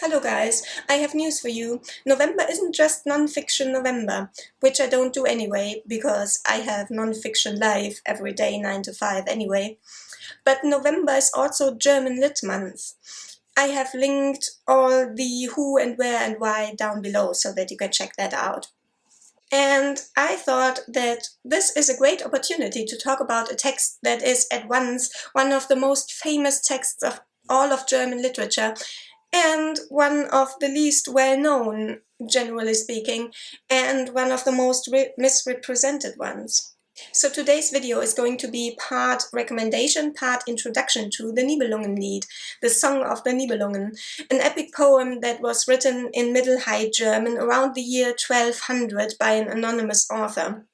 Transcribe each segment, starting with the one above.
Hello guys, I have news for you. November isn't just non-fiction November, which I don't do anyway, because I have non-fiction live every day 9 to 5 anyway. But November is also GermanLitMonth. I have linked all the who and where and why down below so that you can check that out. And I thought that this is a great opportunity to talk about a text that is at once one of the most famous texts of all of German literature and one of the least well-known, generally speaking, and one of the most misrepresented ones. So today's video is going to be part recommendation, part introduction to the Nibelungenlied, the Song of the Nibelungen, an epic poem that was written in Middle High German around the year 1200 by an anonymous author.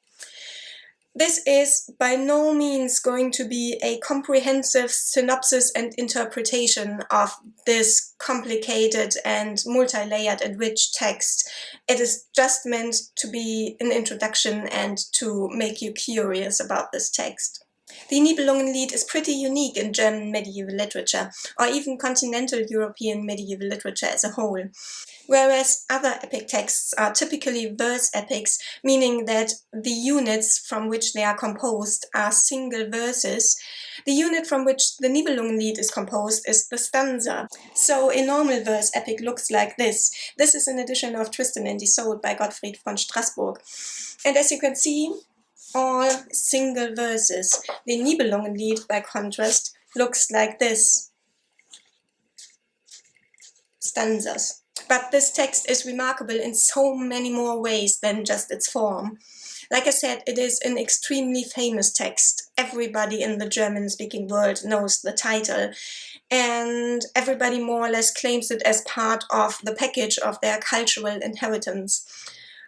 This is by no means going to be a comprehensive synopsis and interpretation of this complicated and multi-layered and rich text. It is just meant to be an introduction and to make you curious about this text. The Nibelungenlied is pretty unique in German medieval literature, or even continental European medieval literature as a whole. Whereas other epic texts are typically verse epics, meaning that the units from which they are composed are single verses, the unit from which the Nibelungenlied is composed is the stanza. So a normal verse epic looks like this. This is an edition of Tristan and Isolde by Gottfried from Straßburg. And as you can see, all single verses. The Nibelungenlied, by contrast, looks like this. Stanzas. But this text is remarkable in so many more ways than just its form. Like I said, it is an extremely famous text. Everybody in the German-speaking world knows the title, and everybody more or less claims it as part of the package of their cultural inheritance.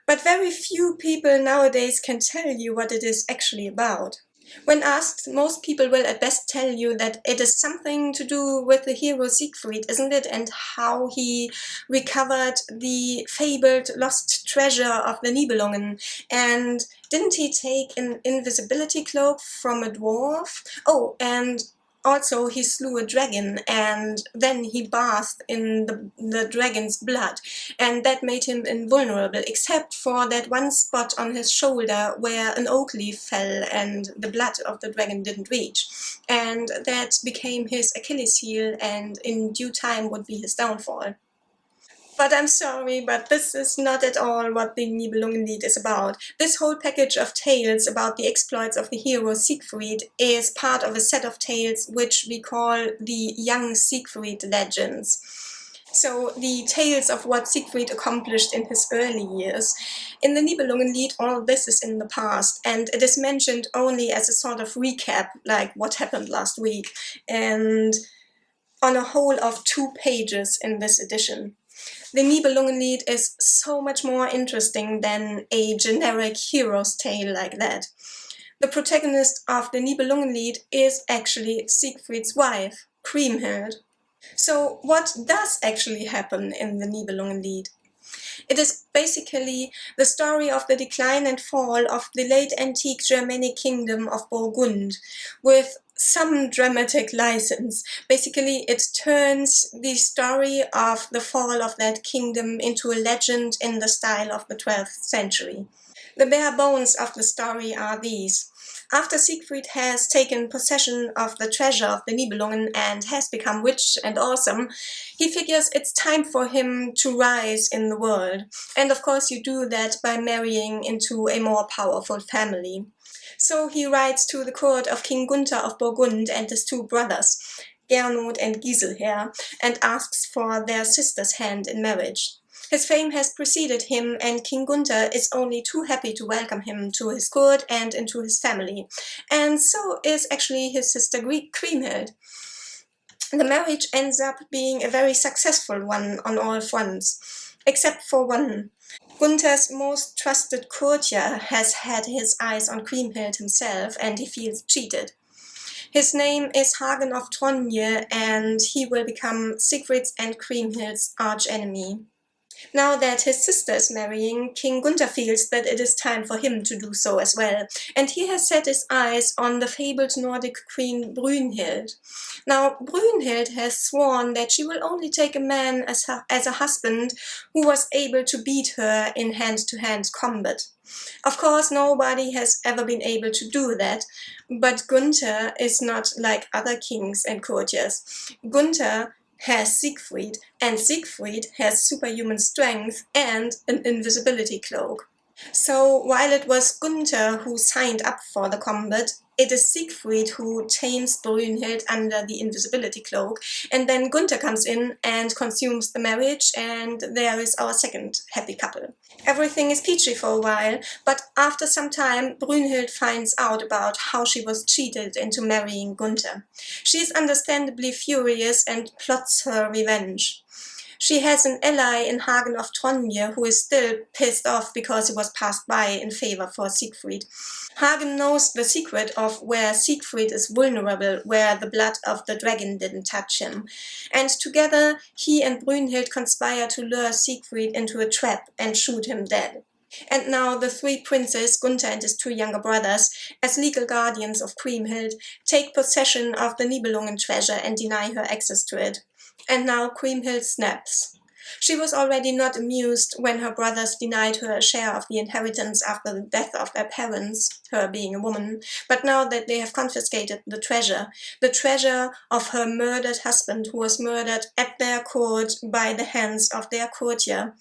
But very few people nowadays can tell you what it is actually about. When asked, most people will at best tell you that it is something to do with the hero Siegfried, isn't it? And how he recovered the fabled lost treasure of the Nibelungen. And didn't he take an invisibility cloak from a dwarf? Oh, and also he slew a dragon, and then he bathed in the dragon's blood, and that made him invulnerable, except for that one spot on his shoulder where an oak leaf fell and the blood of the dragon didn't reach. And that became his Achilles heel, and in due time would be his downfall. But I'm sorry, but this is not at all what the Nibelungenlied is about. This whole package of tales about the exploits of the hero Siegfried is part of a set of tales which we call the Young Siegfried legends. So the tales of what Siegfried accomplished in his early years. In the Nibelungenlied, all this is in the past, and it is mentioned only as a sort of recap, like what happened last week, and on a whole of 2 pages in this edition. The Nibelungenlied is so much more interesting than a generic hero's tale like that. The protagonist of the Nibelungenlied is actually Siegfried's wife, Kriemhild. So what does actually happen in the Nibelungenlied? It is basically the story of the decline and fall of the late antique Germanic kingdom of Burgund, with some dramatic license. Basically, it turns the story of the fall of that kingdom into a legend in the style of the 12th century. The bare bones of the story are these. After Siegfried has taken possession of the treasure of the Nibelungen and has become rich and awesome, he figures it's time for him to rise in the world. And of course you do that by marrying into a more powerful family. So he rides to the court of King Gunther of Burgund and his 2 brothers, Gernot and Giselher, and asks for their sister's hand in marriage. His fame has preceded him, and King Gunther is only too happy to welcome him to his court and into his family. And so is actually his sister Kriemhild. The marriage ends up being a very successful one on all fronts, except for one. Gunther's most trusted courtier has had his eyes on Kriemhild himself, and he feels cheated. His name is Hagen of Tronje, and he will become Siegfried's and Kriemhild's archenemy. Now that his sister is marrying, King Gunther feels that it is time for him to do so as well, and he has set his eyes on the fabled Nordic queen Brunhild. Now, Brunhild has sworn that she will only take a man as a husband who was able to beat her in hand-to-hand combat. Of course, nobody has ever been able to do that, but Gunther is not like other kings and courtiers. Gunther has Siegfried, and Siegfried has superhuman strength and an invisibility cloak. So while it was Gunther who signed up for the combat, it is Siegfried who tames Brunhild under the invisibility cloak, and then Gunther comes in and consumes the marriage, and there is our second happy couple. Everything is peachy for a while, but after some time Brunhild finds out about how she was cheated into marrying Gunther. She is understandably furious and plots her revenge. She has an ally in Hagen of Tronje who is still pissed off because he was passed by in favor for Siegfried. Hagen knows the secret of where Siegfried is vulnerable, where the blood of the dragon didn't touch him. And together he and Brunhild conspire to lure Siegfried into a trap and shoot him dead. And now the three princes, Gunther and his two younger brothers, as legal guardians of Kriemhild, take possession of the Nibelungen treasure and deny her access to it. And now Kriemhild snaps. She was already not amused when her brothers denied her a share of the inheritance after the death of their parents, her being a woman, but now that they have confiscated the treasure of her murdered husband who was murdered at their court by the hands of their courtier,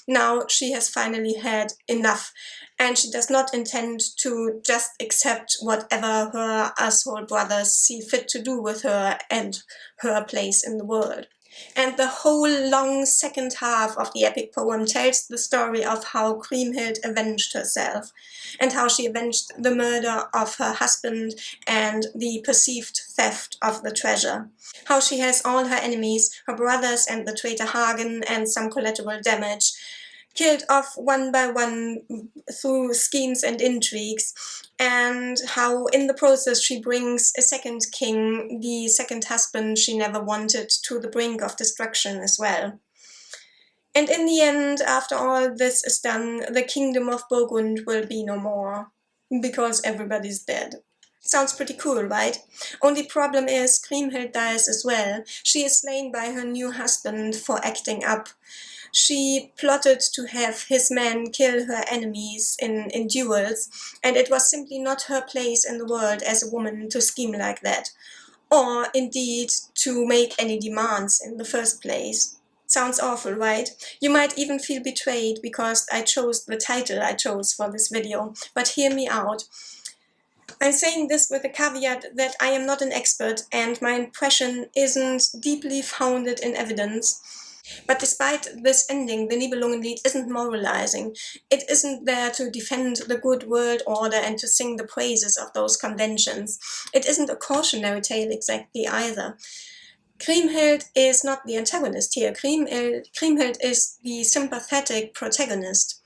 now she has finally had enough, and she does not intend to just accept whatever her asshole brothers see fit to do with her and her place in the world. And the whole long second half of the epic poem tells the story of how Kriemhild avenged herself, and how she avenged the murder of her husband and the perceived theft of the treasure. How she has all her enemies, her brothers and the traitor Hagen, and some collateral damage, killed off one by one through schemes and intrigues, and how in the process she brings a second king, the second husband she never wanted, to the brink of destruction as well. And in the end, after all this is done, the kingdom of Burgund will be no more, because everybody's dead. Sounds pretty cool, right? Only problem is Kriemhild dies as well. She is slain by her new husband for acting up. She plotted to have his men kill her enemies in duels, and it was simply not her place in the world as a woman to scheme like that, or indeed to make any demands in the first place. Sounds awful, right? You might even feel betrayed because I chose the title I chose for this video, but hear me out. I'm saying this with the caveat that I am not an expert and my impression isn't deeply founded in evidence. But despite this ending, the Nibelungenlied isn't moralizing. It isn't there to defend the good world order and to sing the praises of those conventions. It isn't a cautionary tale exactly either. Kriemhild is not the antagonist here. Kriemhild is the sympathetic protagonist.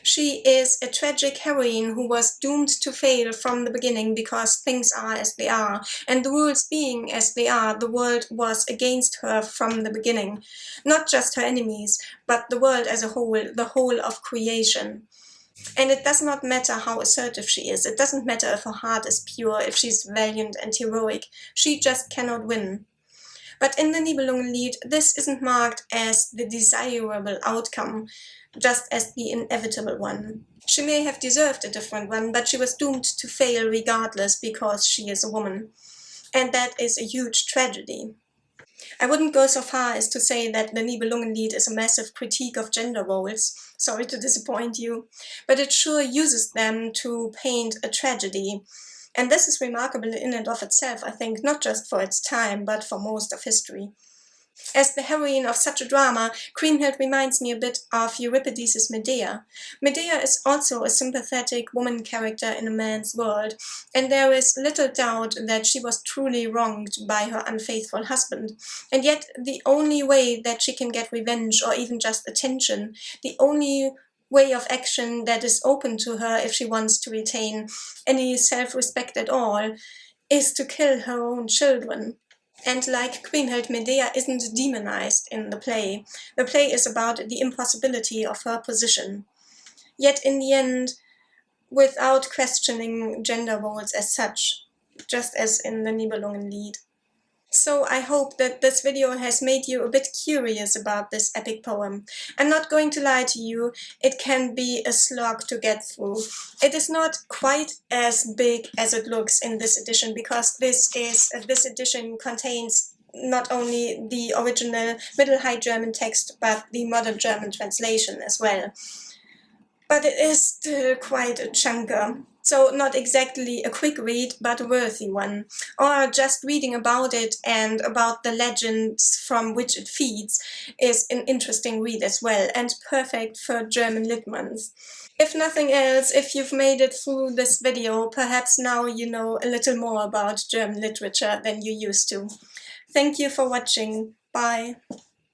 She is a tragic heroine who was doomed to fail from the beginning because things are as they are, and the rules being as they are, the world was against her from the beginning. Not just her enemies, but the world as a whole, the whole of creation. And it does not matter how assertive she is, it doesn't matter if her heart is pure, if she's valiant and heroic, she just cannot win. But in the Nibelungenlied, this isn't marked as the desirable outcome, just as the inevitable one. She may have deserved a different one, but she was doomed to fail regardless because she is a woman. And that is a huge tragedy. I wouldn't go so far as to say that the Nibelungenlied is a massive critique of gender roles, sorry to disappoint you, but it sure uses them to paint a tragedy. And this is remarkable in and of itself, I think, not just for its time, but for most of history. As the heroine of such a drama, Kriemhild reminds me a bit of Euripides' Medea. Medea is also a sympathetic woman character in a man's world, and there is little doubt that she was truly wronged by her unfaithful husband. And yet the only way that she can get revenge or even just attention, the only way of action that is open to her if she wants to retain any self-respect at all, is to kill her own children. And like Kriemhild, Medea isn't demonized in the play. The play is about the impossibility of her position. Yet in the end, without questioning gender roles as such, just as in the Nibelungenlied. So I hope that this video has made you a bit curious about this epic poem. I'm not going to lie to you, it can be a slog to get through. It is not quite as big as it looks in this edition, because this edition contains not only the original Middle High German text, but the modern German translation as well. But it is still quite a chunker. So not exactly a quick read, but a worthy one. Or just reading about it and about the legends from which it feeds is an interesting read as well, and perfect for GermanLitMonth. If nothing else, if you've made it through this video, perhaps now you know a little more about German literature than you used to. Thank you for watching. Bye.